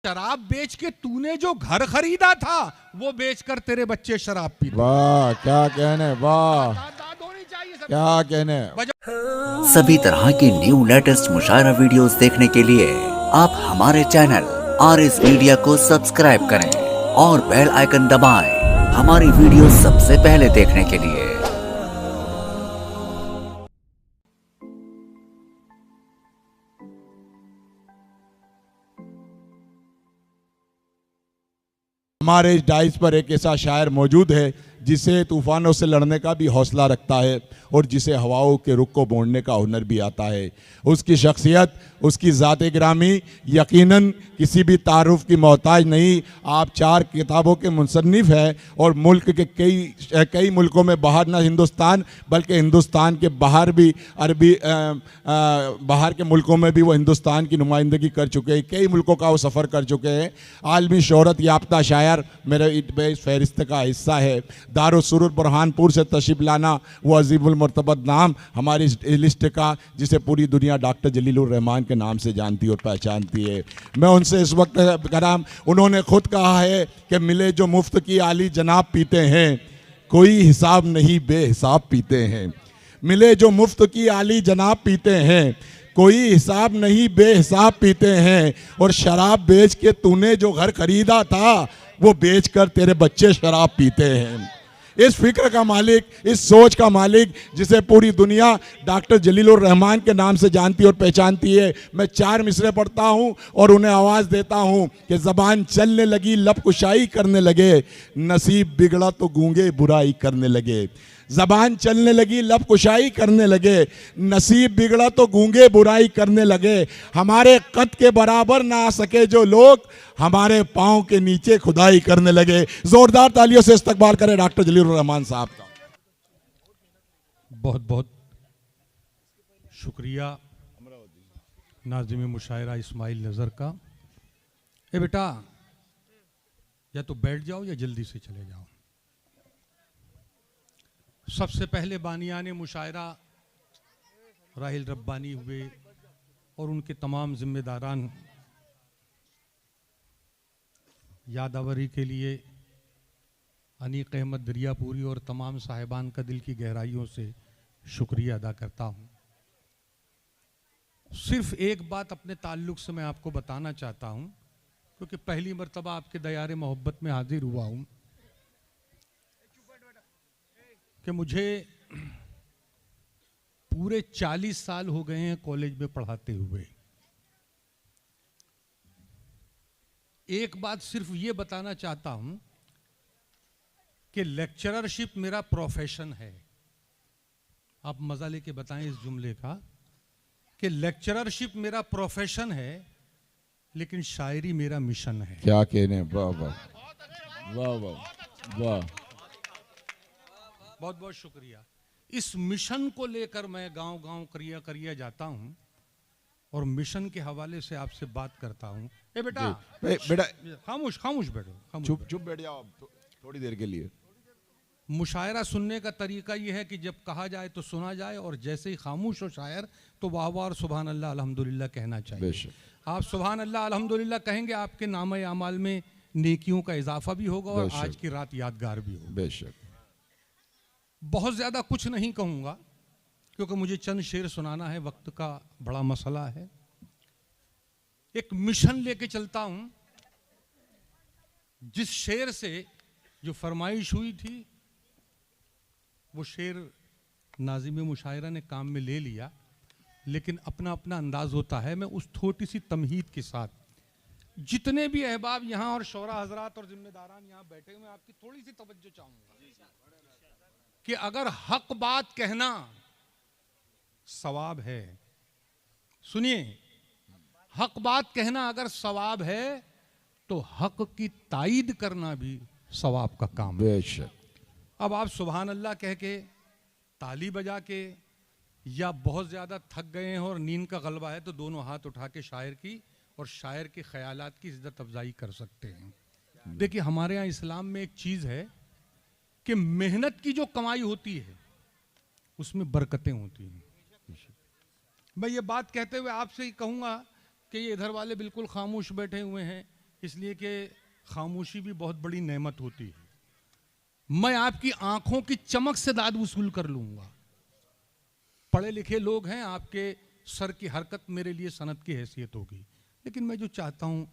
शराब बेच के तूने जो घर खरीदा था वो बेचकर तेरे बच्चे शराब पीते। वाह क्या कहने, वाह क्या कहने। सभी तरह की न्यू लेटेस्ट मुशायरा वीडियोस देखने के लिए आप हमारे चैनल RS मीडिया को सब्सक्राइब करें और बेल आइकन दबाएं हमारी वीडियो सबसे पहले देखने के लिए। हमारे इस डाइस पर एक ऐसा शायर मौजूद है जिसे तूफानों से लड़ने का भी हौसला रखता है और जिसे हवाओं के रुख को मोड़ने का हुनर भी आता है। उसकी शख्सियत, उसकी ज़ात ग्रामी यकीनन किसी भी तारुफ की मोहताज नहीं। आप 4 किताबों के मुसन्निफ हैं और मुल्क के कई मुल्कों में, बाहर न हिंदुस्तान बल्कि हिंदुस्तान के बाहर भी, बाहर के मुल्कों में भी वो हिंदुस्तान की नुमाइंदगी कर चुके हैं। कई मुल्कों का वो सफ़र कर चुके हैं। आलमी शोहरत याफ्ता शायर मेरे इस फहरिस्त का हिस्सा है। दारुस्सुरूर बुरहानपुर से तशरीफ़ लाना वो अजीमुल मर्तबत नाम हमारी इस लिस्ट का, जिसे पूरी दुनिया डॉक्टर जलीलुर रहमान के नाम से जानती और पहचानती है। मैं उनसे इस वक्त कराम, उन्होंने खुद कहा है कि मिले जो मुफ्त की आली जनाब पीते हैं, कोई हिसाब नहीं बेहिसाब पीते हैं। मिले जो मुफ्त की आली जनाब पीते हैं, कोई हिसाब नहीं बेहिसाब पीते हैं। और शराब बेच के तूने जो घर खरीदा था वो बेचकर तेरे बच्चे शराब पीते हैं। इस फिक्र का मालिक, इस सोच का मालिक, जिसे पूरी दुनिया डॉक्टर जलीलुर रहमान के नाम से जानती और पहचानती है। मैं 4 मिसरे पढ़ता हूँ और उन्हें आवाज़ देता हूँ कि ज़बान चलने लगी लब कुशाई करने लगे, नसीब बिगड़ा तो गूंगे बुराई करने लगे। ज़बान चलने लगी लब कुशाई करने लगे, नसीब बिगड़ा तो गूंगे बुराई करने लगे। हमारे कद के बराबर ना आ सके जो लोग, हमारे पाँव के नीचे खुदाई करने लगे। जोरदार तालियों से इस्तकबाल करें डॉक्टर जलीलुर रहमान साहब का। बहुत बहुत शुक्रिया नाज़िम मुशायरा इस्माइल नज़र का। ए बेटा, या तो बैठ जाओ या जल्दी से चले जाओ। सबसे पहले बानियान मुशायरा राहिल रब्बानी हुए और उनके तमाम जिम्मेदारान यादावरी के लिए अनीक अहमद दरियापुरी और तमाम साहिबान का दिल की गहराइयों से शुक्रिया अदा करता हूँ। सिर्फ एक बात अपने ताल्लुक़ से मैं आपको बताना चाहता हूँ, क्योंकि पहली मर्तबा आपके दयारे मोहब्बत में हाजिर हुआ हूँ, कि मुझे पूरे 40 साल हो गए हैं कॉलेज में पढ़ाते हुए। एक बात सिर्फ ये बताना चाहता हूं कि लेक्चररशिप मेरा प्रोफेशन है। आप मजा लेके बताएं इस जुमले का कि लेक्चररशिप मेरा प्रोफेशन है, लेकिन शायरी मेरा मिशन है। क्या कहने, वाह वाह वाह वाह वाह। बहुत बहुत शुक्रिया। इस मिशन को लेकर मैं गांव गांव करिया जाता हूं और मिशन के हवाले से आपसे बात करता हूं। ए बेटा, बेटा खामोश बैठो, चुप बैठ जाओ थोड़ी देर के लिए। मुशायरा सुनने का तरीका यह है कि जब कहा जाए तो सुना जाए, और जैसे ही खामोश हो शायर तो वाह वाह और सुभान अल्लाह अल्हम्दुलिल्लाह कहना चाहिए। आप सुभान अल्लाह अल्हम्दुलिल्लाह कहेंगे, आपके नामे अमाल में नेकियों का इजाफा भी होगा और आज की रात यादगार भी होगी। बेशक। बहुत ज़्यादा कुछ नहीं कहूँगा क्योंकि मुझे चंद शेर सुनाना है, वक्त का बड़ा मसला है। एक मिशन लेके चलता हूँ। जिस शेर से जो फरमाइश हुई थी वो शेर नाज़िम मुशायरा ने काम में ले लिया, लेकिन अपना अपना अंदाज होता है। मैं उस छोटी सी तमहीद के साथ, जितने भी अहबाब यहाँ और शौरा हजरात और जिम्मेदारान यहाँ बैठे हुए, आपकी थोड़ी सी तवज्जो चाहूँगा कि अगर हक बात कहना सवाब है, सुनिए, हक बात कहना अगर सवाब है तो हक की तायीद करना भी सवाब का काम है। अब आप सुभान अल्लाह कह के, ताली बजा के, या बहुत ज़्यादा थक गए हैं और नींद का गलबा है तो दोनों हाथ उठा के शायर की और शायर के ख्यालात की इज्जत अफजाई कर सकते हैं। देखिए, हमारे यहाँ इस्लाम में एक चीज़ है कि मेहनत की जो कमाई होती है उसमें बरकतें होती हैं। मैं ये बात कहते हुए आपसे ही कहूँगा कि ये इधर वाले बिल्कुल खामोश बैठे हुए हैं, इसलिए कि खामोशी भी बहुत बड़ी नेमत होती है। मैं आपकी आंखों की चमक से दाद वसूल कर लूंगा। पढ़े लिखे लोग हैं, आपके सर की हरकत मेरे लिए सनद की हैसियत होगी, लेकिन मैं जो चाहता हूं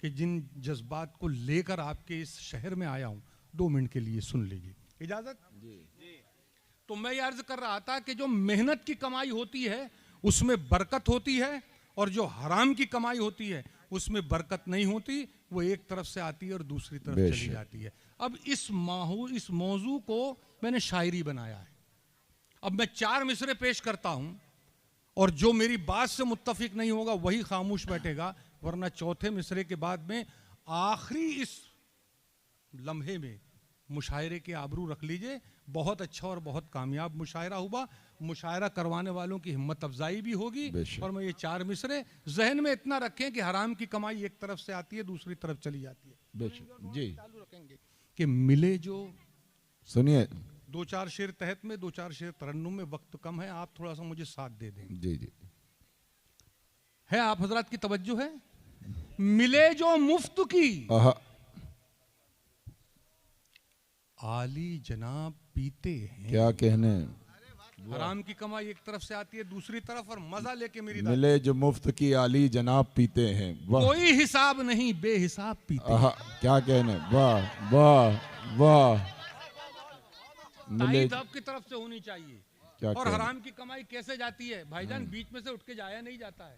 कि जिन जज्बात को लेकर आपके इस शहर में आया हूं, 2 मिनट के लिए सुन लीजिए, इजाजत जी। तो मैं ये अर्ज कर रहा था कि जो मेहनत की कमाई होती है उसमें बरकत होती है, और जो हराम की कमाई होती है उसमें बरकत नहीं होती, वो एक तरफ से आती है और दूसरी तरफ चली जाती है। अब इस मौजू को मैंने शायरी बनाया है। अब मैं 4 मिसरे पेश करता हूं, और जो मेरी बात से मुत्तफिक नहीं होगा वही खामोश बैठेगा, वरना चौथे मिसरे के बाद में आखिरी इस लम्हे में मुशायरे के आबरू रख लीजिए। बहुत अच्छा और बहुत कामयाब मुशायरा हुआ। मुशायरा करवाने वालों की हिम्मत अफजाई भी होगी। और मैं ये 4 मिसरे जहन में इतना रखें कि हराम की कमाई एक तरफ से आती है, दूसरी तरफ चली जाती है। जी चालू रखेंगे कि मिले जो, सुनिए 2-4 शेर तहत में, 2-4 शेर तरन्नुम में, वक्त कम है, आप थोड़ा सा मुझे साथ दे दें। जी जी है आप हजरात की तवज्जो है। मिले जो मुफ्त की आली जनाब पीते हैं। क्या कहने, हराम की कमाई एक तरफ से आती है, दूसरी तरफ, और मजा लेके मेरी मिले जो मुफ्त की आली जनाब पीते हैं। कोई हिसाब नहीं बेहिसाब पीते हैं। क्या कहने, वाह वाह वाह। ताईद आपकी तरफ से होनी चाहिए। क्या और हराम की कमाई कैसे जाती है भाईजान, बीच में से उठ के जाया नहीं जाता है।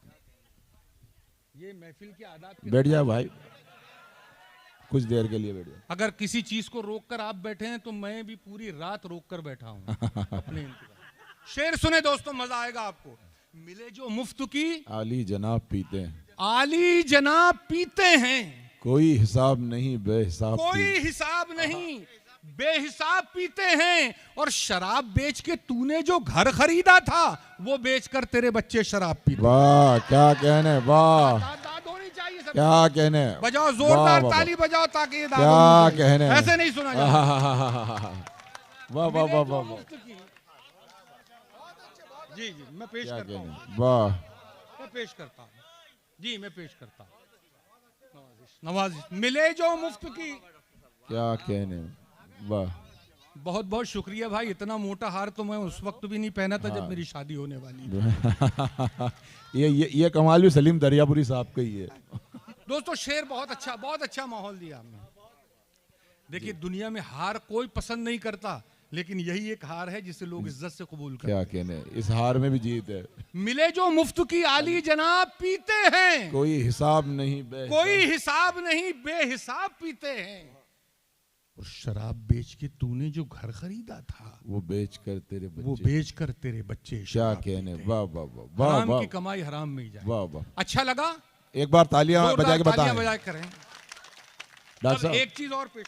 ये महफिल की आदत। बैठ जाओ भाई, कुछ देर के लिए बैठ जाओ। अगर किसी चीज को रोककर आप बैठे हैं तो मैं भी पूरी रात रोककर बैठा हूं अपने इंतजार। शेर सुने दोस्तों, मजा आएगा आपको। मिले जो मुफ्त की आली जनाब पीते हैं, आली जनाब पीते हैं। कोई हिसाब नहीं बेहिसाब, कोई हिसाब नहीं बेहिसाब पीते हैं। और शराब बेच के तूने जो घर खरीदा था वो बेचकर तेरे बच्चे शराब पीते। वाह क्या कहने, वाह क्या कहने, बजाओ जोरदार ताली बजाओ ताकि ये क्या कहने, ऐसे नहीं सुना जाता। वाह वाह वाह वाह। जी जी मैं पेश करता हूँ, वाह मैं पेश करता हूँ जी, मैं पेश करता हूँ। नवाजिश मिले जो मुफ्त की, क्या कहने, वाह। बहुत बहुत शुक्रिया भाई। इतना मोटा हार तो मैं उस वक्त भी नहीं पहना था जब मेरी शादी होने वाली थी। ये कमाल भी सलीम दरियापुरी साहब का ही है। दोस्तों शेर बहुत अच्छा माहौल दिया हमने। देखिए दुनिया में हार कोई पसंद नहीं करता, लेकिन यही एक हार है जिसे लोग इज्जत से कबूल करते हैं। क्या कहने, इस हार में भी जीत है। मिले जो मुफ्त की आली जनाब पीते हैं, कोई हिसाब नहीं बेहिसाब पीते हैं। और शराब बेच के तूने जो घर खरीदा था वो बेच कर तेरे बच्चे क्या कहने, वाह वाह वाह। हराम की कमाई हराम में ही जाए। वाह वाह। अच्छा लगा, एक बार तालियां बजा के बताएं। बजा करें। डॉक्टर साहब एक चीज और पेश,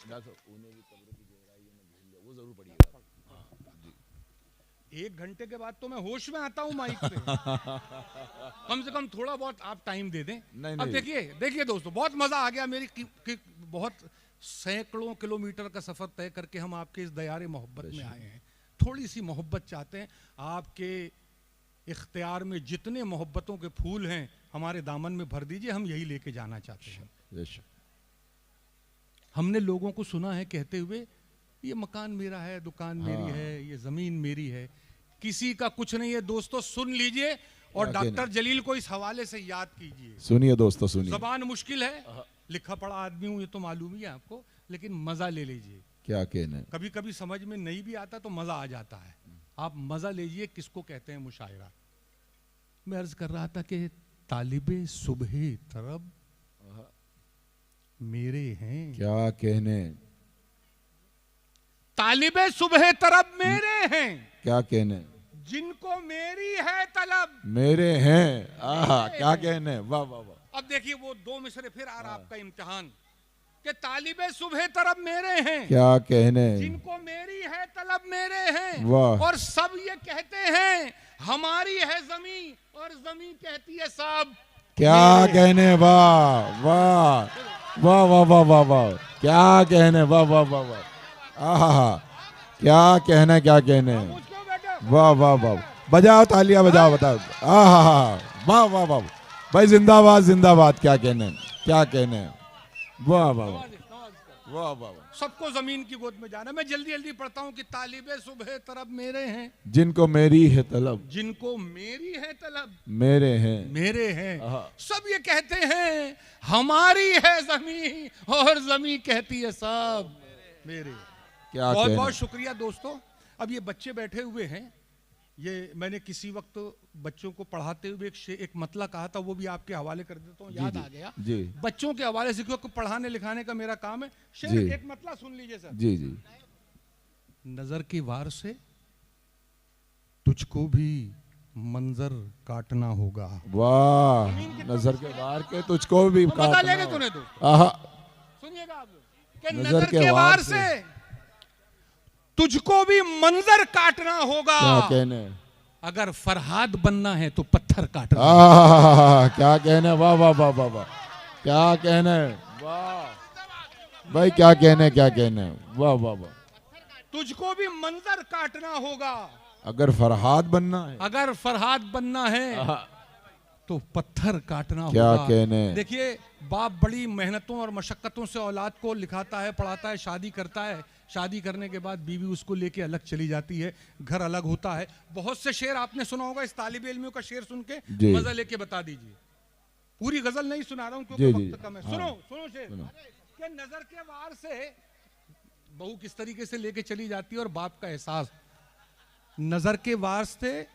एक घंटे के बाद तो मैं होश में आता हूं माइक पे। कम से कम थोड़ा बहुत आप टाइम दे दें। नहीं, अब देखिए दोस्तों, बहुत मजा आ गया। मेरी बहुत सैकड़ों किलोमीटर का सफर तय करके हम आपके इस दयारे मोहब्बत में आए हैं। थोड़ी सी मोहब्बत चाहते हैं। आपके इख्तियार में जितने मोहब्बतों के फूल हैं हमारे दामन में भर दीजिए, हम यही लेके जाना चाहते हैं। हमने लोगों को सुना है कहते हुए, ये मकान मेरा है, दुकान मेरी है, ये जमीन मेरी है। किसी का कुछ नहीं है दोस्तों, सुन लीजिए और डॉक्टर जलील को इस हवाले से याद कीजिए। सुनिए दोस्तों, सुनिए। जबान मुश्किल है, लिखा पढ़ा आदमी हूं ये तो मालूम ही है आपको, लेकिन मजा ले लीजिए। क्या कहना, कभी कभी समझ में नहीं भी आता तो मजा आ जाता है। आप मजा लीजिए। किसको कहते हैं मुशायरा। मैं अर्ज कर रहा था कि तालिबे सुबह तरब मेरे हैं। क्या कहने, तालिबे सुबह तरब मेरे हैं। क्या कहने, जिनको मेरी है तलब मेरे हैं। क्या कहने, वाह वाह वाह। अब देखिए वो 2 मिसरे फिर आ रहा आपका इम्तिहान कि तालिबे सुबह तरब मेरे हैं। क्या कहने, जिनको मेरी है तलब मेरे हैं। वाह। और सब ये कहते हैं हमारी है जमी, और जमी कहती है सब। क्या कहने, वाह वाह वाह वाह वाह वाह वाह। क्या कहने, वाह वाह वाह वाह। क्या कहने, क्या कहने, वाह वाह वाह। बजाओ तालियां बजाओ, बताओ। वाह वाह वाह भाई, जिंदाबाद जिंदाबाद। क्या कहने, क्या कहने। वाह वाह वाह वाह। सबको जमीन की गोद में जाना। मैं जल्दी जल्दी पढ़ता हूँ कि तालिबे सुबह तरफ मेरे हैं, जिनको मेरी है तलब, जिनको मेरी है तलब, मेरे हैं, मेरे हैं। सब ये कहते हैं हमारी है जमीन, और जमीन कहती है सब मेरे। क्या बहुत कहना। बहुत शुक्रिया दोस्तों। अब ये बच्चे बैठे हुए हैं, ये मैंने किसी वक्त बच्चों को पढ़ाते हुए एक मतला कहा था, वो भी आपके हवाले कर देता हूँ, याद जी, आ गया जी। बच्चों के हवाले से, क्योंकि पढ़ाने लिखाने का मेरा काम है। शेर जी। एक मतला सुन लीजिए सर। जी जी। नजर की वार से तुझको भी मंजर काटना होगा। वाह, नजर के वार के तुझको भी बता काटना लेंगे हो। तूने तो। आहा, सुनिएगा आप लोग कि नजर के वार से तुझको भी मंजर काटना होगा। क्या कहने। अगर फरहाद बनना है तो पत्थर काटना। क्या कहने। वाह वाह वाह वाह वाह। क्या कहने। वाह भाई, क्या कहने, क्या कहने। वाह वाह वाह। तुझको भी मंजर काटना होगा। अगर फरहाद बनना है, अगर फरहाद बनना है तो पत्थर काटना क्या होगा। कहने। देखिए, बाप बड़ी मेहनतों और मशक्कतों से औलाद को लिखाता है, पढ़ाता है, शादी करता है। शादी करने के बाद बीवी उसको लेके अलग चली जाती है, घर अलग होता है। बहुत से शेर आपने सुना होगा। इस तालिबे इल्मियों का शेर सुन के मजा लेके बता दीजिए। पूरी गजल नहीं सुना रहा हूं क्योंकि वक्त कम है। सुनो सुनो शेर कि नजर के वार से बहू किस तरीके से लेके चली जाती है, और बाप का एहसास। नजर के वार से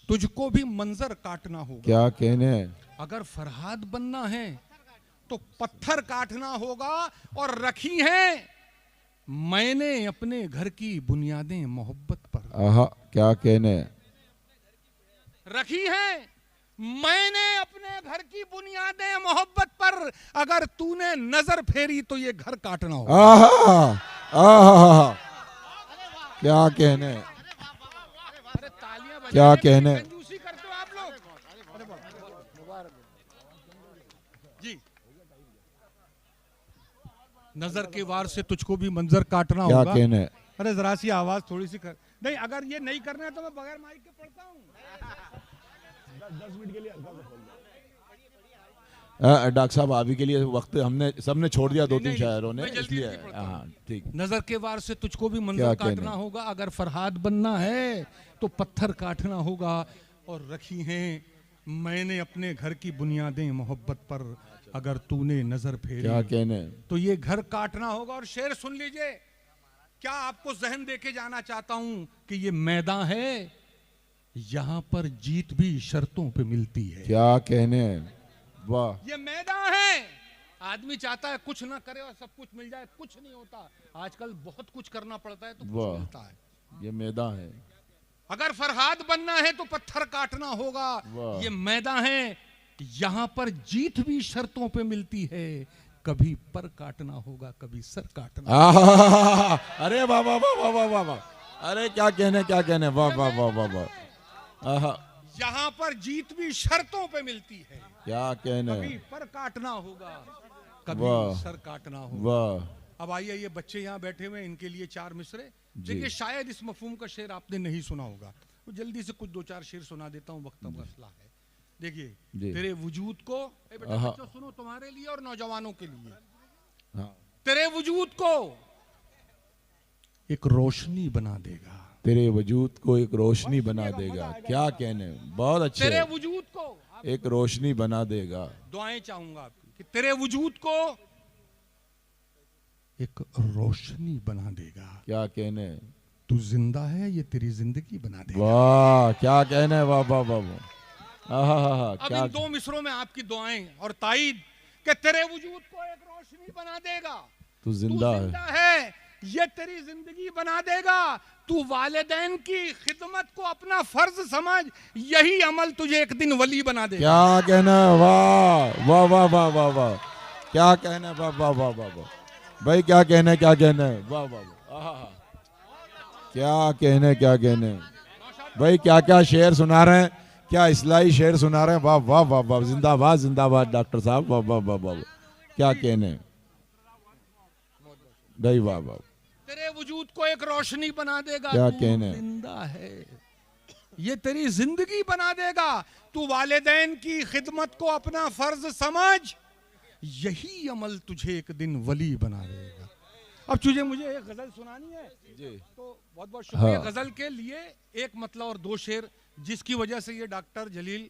तुझको भी मंजर काटना होगा। क्या कहने। अगर फरहाद बनना है तो पत्थर काटना होगा। और रखी हैं मैंने अपने घर की बुनियादें मोहब्बत पर। आहा, क्या कहने। रखी हैं मैंने अपने घर की बुनियादें मोहब्बत पर। अगर तूने नजर फेरी तो ये घर काटना होगा। आहा, आहा, क्या कहने। अरे तालियां बजा क्या के कहने। कंजूसी करते हो आप लोग। अरे जी, नजर के वार से तुझको भी मंजर काटना क्या होगा। कहने। अरे जरा सी आवाज थोड़ी सी कर। नहीं, अगर ये नहीं करना है तो मैं बगैर माइक के पढ़ता हूँ। 10 मिनट के लिए डॉक्टर साहब, अभी के लिए वक्त हमने सबने छोड़ दिया, 2-3 शायरों ने, मैं जल्दी इसलिए। जल्दी पढ़ता हूँ। हाँ ठीक। नजर के वार से तुझको भी मंजर क्या काटना कहने। होगा। अगर फरहाद बनना है तो पत्थर काटना होगा। और रखी हैं मैंने अपने घर की बुनियादें मोहब्बत पर। अगर तूने नजर फेरी क्या कहने। तो ये घर काटना होगा। और शेर सुन लीजिए, क्या आपको जहन देके जाना चाहता हूं कि ये मैदान है, यहां पर जीत भी शर्तों पे मिलती है। क्या कहने। वाह। ये मैदान है। आदमी चाहता है कुछ ना करे और सब कुछ मिल जाए, कुछ नहीं होता। आजकल बहुत कुछ करना पड़ता है तो कुछ वाह। मिलता है। ये मैदान है। अगर फरहाद बनना है तो पत्थर काटना होगा। वाह। ये मैदान है, यहां पर जीत भी शर्तों पे मिलती है। कभी पर काटना होगा, कभी सर काटना। आहा, अरे वाह वाह वाह वाह वाह वाह वाह। अरे क्या कहने, क्या कहने। वाह वाह वाह वाह वाह। आहा, यहां पर जीत भी शर्तों पे मिलती है। क्या कहने। कभी पर काटना होगा, कभी वाह। सर काटना होगा। वाह। अब आइए, ये बच्चे यहाँ बैठे हुए हैं, इनके लिए 4 मिसरे। देखिए, शायद इस मफहूम का शेर आपने नहीं सुना होगा, तो जल्दी से कुछ 2-4 शेर सुना देता हूँ, वक्त का मसला है। देखिए, तेरे वजूद को, बेटा बच्चों सुनो, तुम्हारे लिए और नौजवानों के लिए। हाँ। तेरे वजूद को एक रोशनी बना देगा। तेरे वजूद को एक रोशनी बना देगा। क्या कहने। बहुत अच्छे। तेरे वजूद को एक रोशनी बना देगा। दुआएं चाहूंगा आपकी कि तेरे वजूद को एक रोशनी बना देगा। क्या कहने। तू जिंदा है, ये तेरी जिंदगी बना देगा। वाह, क्या कहने। वाह वाह वाह वाह। आहा, अब क्या। इन 2 मिसरों में आपकी दुआएं और ताईद कि तेरे वजूद को एक रोशनी बना देगा। तू जिंदा है, ये तेरी जिंदगी बना देगा। तू वालिदैन की खिदमत को अपना फर्ज समझ, यही अमल तुझे एक दिन वली बना देगा। क्या कहना। वाह वाह वाह वाह वाह वाह। क्या कहना। वाह वाह वाह वाह वाह भाई, क्या कहना, क्या कहना। वाह वाह वाह। क्या कहने, क्या कहने भाई। क्या क्या शेर सुना रहे हैं, क्या इस्लाही शेर सुना रहे हैं। वाह वाह वाह वाह। जिंदाबाद जिंदाबाद डॉक्टर साहब। वाह वाह वाह वाह। क्या कहने भाई। वाह वाह। तेरे वजूद को एक रोशनी बना देगा। क्या तू कहने। जिंदा है, ये तेरी जिंदगी बना देगा। तू वालिदैन की खिदमत को अपना फर्ज समझ, यही अमल तुझे एक दिन वली बना देगा। अब तुझे मुझे एक गजल सुनानी है जी। तो बहुत बहुत शुक्रिया। हाँ। गजल के लिए एक मतलब और दो शेर, जिसकी वजह से ये डॉक्टर जलील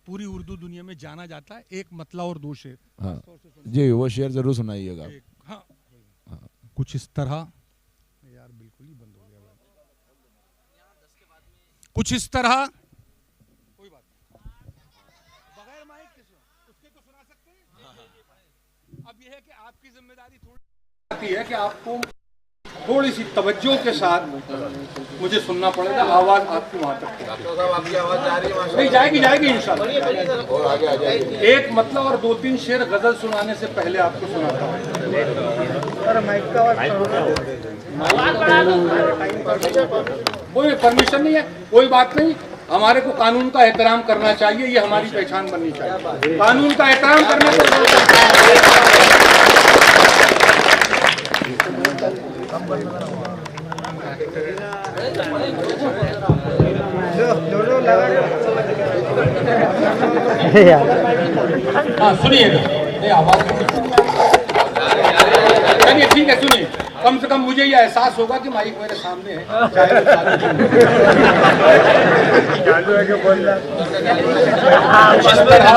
पूरी उर्दू दुनिया में जाना जाता है। एक मतलब और दो शेर। हाँ। जी वो शेर जरूर सुनाइएगा। हाँ। हाँ। कुछ इस तरह, यार बिल्कुल ही बंद हो गया। कुछ इस तरह, कोई बात बगैर माइक के उसके तो सुना सकते हैं। अब यह है कि आपकी जिम्मेदारी थोड़ी है कि आपको थोड़ी सी तवज्जो के साथ मुझे सुनना पड़ेगा। आवाज आपकी वहां तक आपकी आवाज जा रही है? नहीं, जाएगी इंशाल्लाह। एक मतलब और 2-3 शेर गजल सुनाने से पहले आपको सुनाता हूँ। कोई परमिशन नहीं है, कोई बात नहीं। हमारे को कानून का एहतराम करना चाहिए, ये हमारी पहचान बननी चाहिए। कानून का एहतराम करने सुनिए आवाज, चलिए ठीक है, सुनिए। कम से कम मुझे ये एहसास होगा कि माइक मेरे सामने है। इस तरह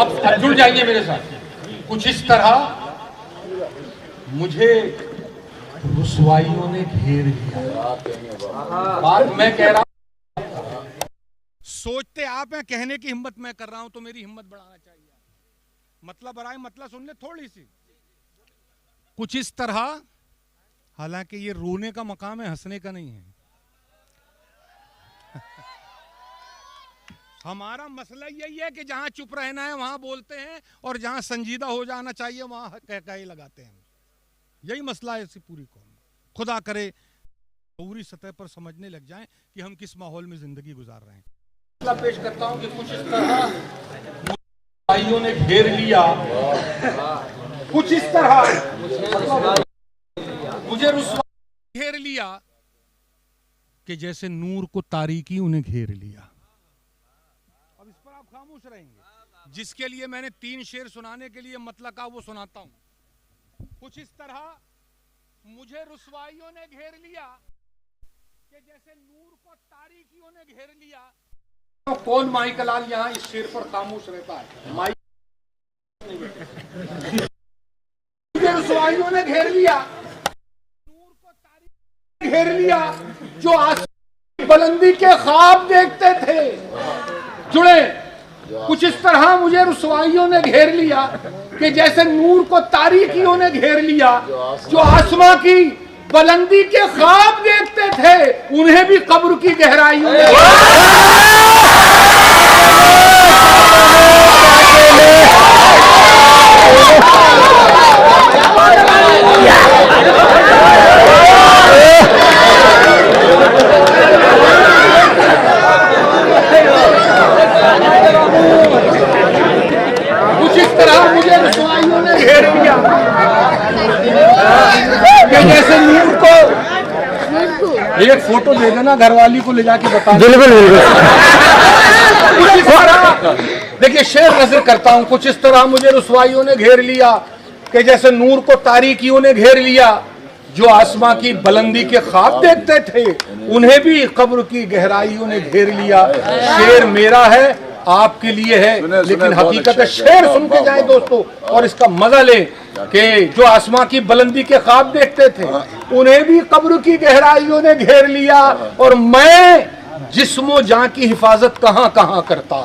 अब जुड़ जाइए मेरे साथ। कुछ इस तरह मुझे रुसवाइयों ने घेर लिया। बात मैं कह रहा हूं, सोचते आप हैं, कहने की हिम्मत मैं कर रहा हूं, तो मेरी हिम्मत बढ़ाना चाहिए। मतलब बराए मतलब सुन ले थोड़ी सी। कुछ इस तरह, हालांकि ये रोने का मकाम है, हंसने का नहीं है। हमारा मसला यही है कि जहां चुप रहना है वहां बोलते हैं, और जहां संजीदा हो जाना चाहिए वहां कहकाई लगाते हैं। यही मसला है इसी पूरी कौम। खुदा करे पूरी सतह पर समझने लग जाएं कि हम किस माहौल में जिंदगी गुजार रहे हैं। मसला पेश करता हूं कि कुछ इस तरह भाइयों ने घेर लिया। कुछ इस तरह मुझे रुसवा घेर लिया कि जैसे नूर को तारीकी उन्हें घेर लिया। अब इस पर आप खामोश रहेंगे। जिसके लिए मैंने 3 शेर सुनाने के लिए मतलब का वो सुनाता हूं। कुछ इस तरह मुझे रुसवाइयों ने घेर लिया कि जैसे नूर को तारीकियों ने घेर लिया। तो कौन माइक लाल यहाँ इस शेर पर खामोश रहता है? माइक मुझे रुसवाइयों ने घेर लिया, नूर को तारीकी घेर लिया, जो आसमान की बुलंदी के ख्वाब देखते थे। जुड़े। कुछ इस तरह मुझे रुसवाइयों ने घेर लिया कि जैसे नूर को तारीकियों ने घेर लिया, जो आसमां की बुलंदी के ख्वाब देखते थे, उन्हें भी कब्र की गहराइयों में जैसे नूर को। एक फोटो दे देना, घरवाली को ले जाके बता। बिल्कुल देखिए शेर नजर करता हूं। कुछ इस तरह मुझे रुसवाइयों ने घेर लिया कि जैसे नूर को तारीकियों ने घेर लिया, जो आसमां की बुलंदी के ख्वाब देखते थे, उन्हें भी कब्र की गहराइयों ने घेर लिया। शेर मेरा है, आपके लिए है, लेकिन हकीकत है। शेर सुन के जाए दोस्तों और इसका मजा ले कि जो आसमां की बुलंदी के ख्वाब देखते थे, उन्हें भी कब्र की गहराइयों ने घेर लिया, और मैं जिस्मो जान की हिफाजत कहां कहां करता।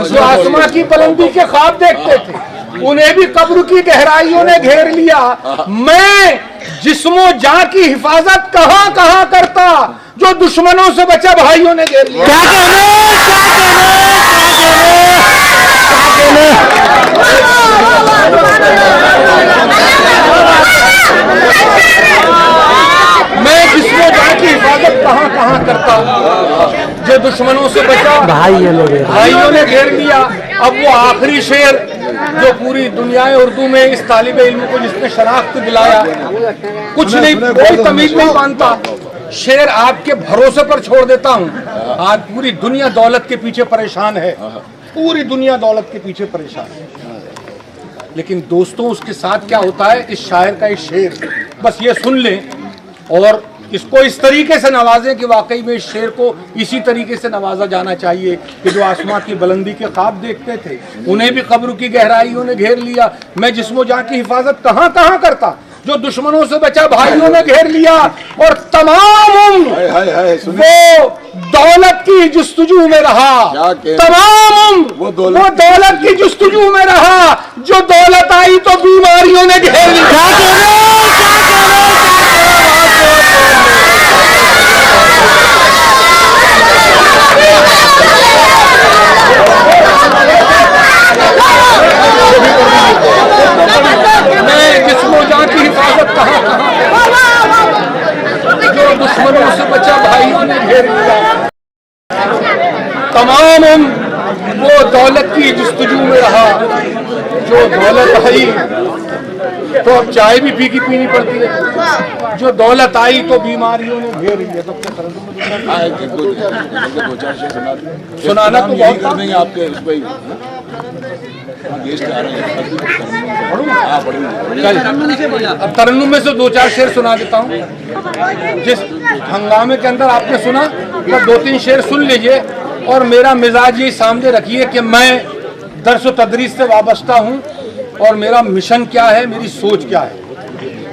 जो आसमां की बुलंदी के ख्वाब देखते थे, उन्हें भी कब्र की गहराइयों ने घेर लिया। मैं जिस्मो जान की हिफाजत कहां कहां करता, जो दुश्मनों से बचा भाइयों ने घेर लिया। मैं जिस्मो जान की हिफाजत कहां कहां करता, जो दुश्मनों से बचा भाइयों ने घेर लिया। अब वो आखिरी शेर जो पूरी दुनिया उर्दू में इस तालिबे इल्म को जिसने शनाख्त दिलाया, कुछ नहीं, कोई तमीज नहीं मानता। शेर आपके भरोसे पर छोड़ देता हूं आज पूरी दुनिया दौलत के पीछे परेशान है, पूरी दुनिया दौलत के पीछे परेशान है। लेकिन दोस्तों उसके साथ क्या होता है, इस शायर का एक शेर बस ये सुन लें और इसको इस तरीके से नवाजें कि वाकई में इस शेर को इसी तरीके से नवाजा जाना चाहिए कि जो आसमां की बुलंदी के ख्वाब देखते थे उन्हें भी कब्र की गहराइयों ने घेर लिया। मैं जिस्मो जान की हिफाजत कहाँ कहाँ करता, जो दुश्मनों से बचा भाइयों ने घेर लिया। और तमाम उम्र वो दौलत की जुस्तजू में रहा, तमाम उम्र वो दौलत की जुस्तजू में रहा। जो दौलत आई तो बीमारियों ने घेर लिया। मैं जिस्मो जान की हिफाजत कहाँ कहाँ, जो दुश्मनों से बचा भाइयों ने घेर लिया। तमाम वो दौलत की जुस्तजू में रहा, जो दौलत आई तो अब चाय भी फीकी पीनी पड़ती है। जो दौलत आई तो बीमारियों ने घेर लिया। तो सुनाना तो बहुत कर देंगे आपके अब तरन्नुम में से दो चार शेर सुना देता हूँ। जिस हंगामे के अंदर आपने सुना तो दो तीन शेर सुन लीजिए और मेरा मिजाज ये सामने रखिए कि मैं दर्स व तदरीस से वाबस्ता हूँ और मेरा मिशन क्या है, मेरी सोच क्या है।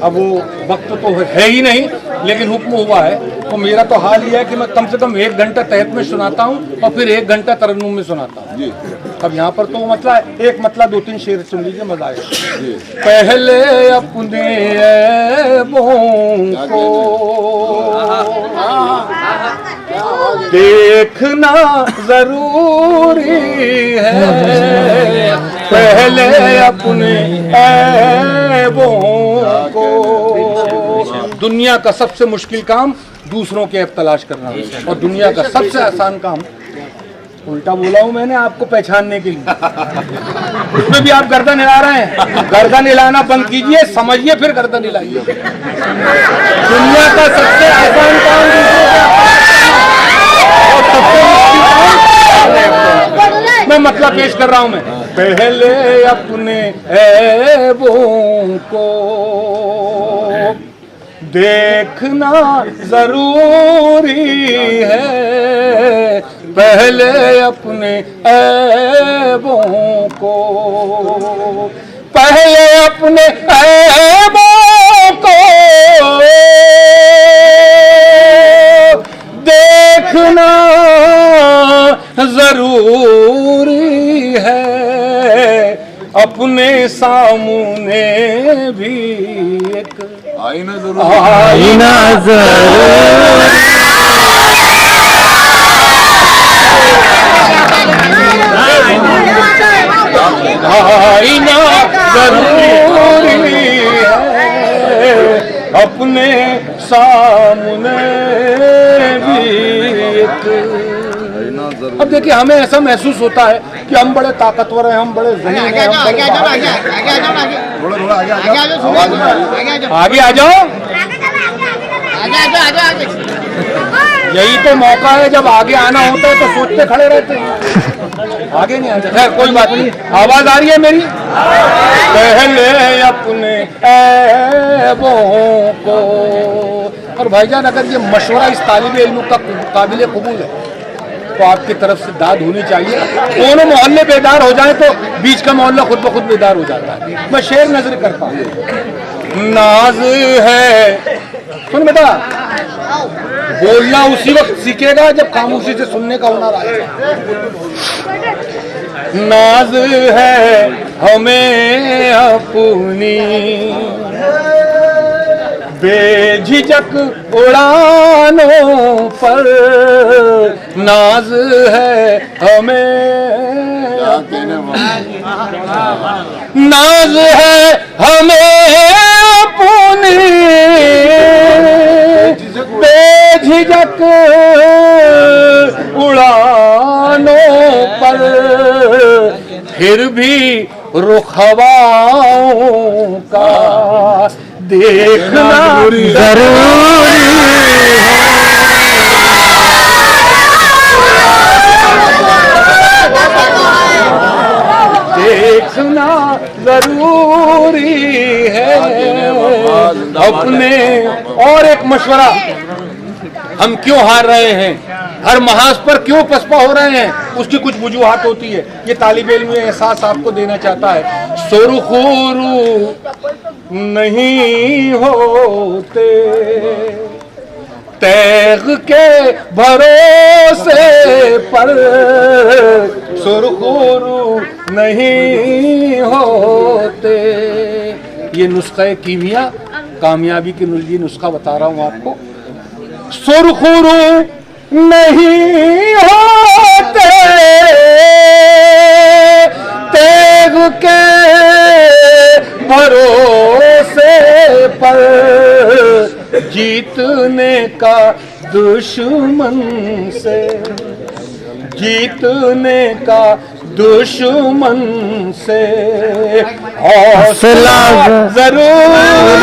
अब वो वक्त तो है ही नहीं, लेकिन हुक्म हुआ है तो मेरा तो हाल ये है कि मैं कम से कम 1 घंटा तहत में सुनाता हूँ और फिर 1 घंटा तरन्नुम में सुनाता हूँ। अब यहाँ पर तो मतला एक मतला 2-3 शेर सुन लीजिए, मजा आएगा। पहले अपने ऐबों को देखना जरूरी है, पहले अपने ऐबों को। दुनिया का सबसे मुश्किल काम दूसरों के ऐब तलाश करना और दुनिया का सबसे आसान काम, उल्टा बोला हूं मैंने आपको पहचानने के लिए, उसमें भी आप गर्दन हिला रहे हैं। गर्दन हिलाना बंद कीजिए, समझिए फिर गर्दन हिलाइए। दुनिया का सबसे आसान काम और सबसे मुश्किल काम, मैं मतलब पेश कर रहा हूं मैं। पहले अपने ऐबों को देखना जरूरी है, पहले अपने ऐबों को, पहले अपने ऐबों को देखना जरूरी है, अपने सामने भी एक आईना जरूर, आईना जरूर, आईना जरूरी है, अपने सामने भी एक। अब देखिए हमें ऐसा महसूस होता है कि हम बड़े ताकतवर हैं, हम बड़े ज़हीन हैं, आगे आ जाओ। यही तो मौका है, जब आगे आना होता है तो सोचते खड़े रहते हैं, आगे नहीं आते। खैर कोई बात नहीं, आवाज आ रही है मेरी। पहले अपने ऐबों को। और भाईजान अगर ये मशवरा इस तालिब इल्म का काबिल कबूल है तो आपकी तरफ से दाद होनी चाहिए। दोनों मोहल्ले बेदार हो जाए तो बीच का मोहल्ला खुद ब खुद बेदार हो जाता है। मैं शेर नजर करता हूँ। नाज है, सुन बेटा, बोलना उसी वक्त सीखेगा जब खामोशी से सुनने का हुनर आएगा। नाज है हमें अपनी बेझिझक उड़ानों पर, नाज है हमें, नाज है हमें अपनी बेझिझक उड़ानों पर, फिर भी रुखवाओं का देखना जरूरी है। आपने और एक मशवरा, हम क्यों हार रहे हैं, हर महाज पर क्यों पसपा हो रहे हैं, उसकी कुछ वजूहात होती है। ये तालिब इल्म ये एहसास आपको देना चाहता है। सुरखुरू नहीं होते तैग के भरोसे पर, सुरखुरू नहीं होते। ये नुस्खा कीमिया कामयाबी के ये नुस्खा बता रहा हूं आपको। सुरखुरू नहीं होते तेग के भरोसे पर, जीतने का दुश्मन से, जीतने का दुश्मन से हौसला जरूर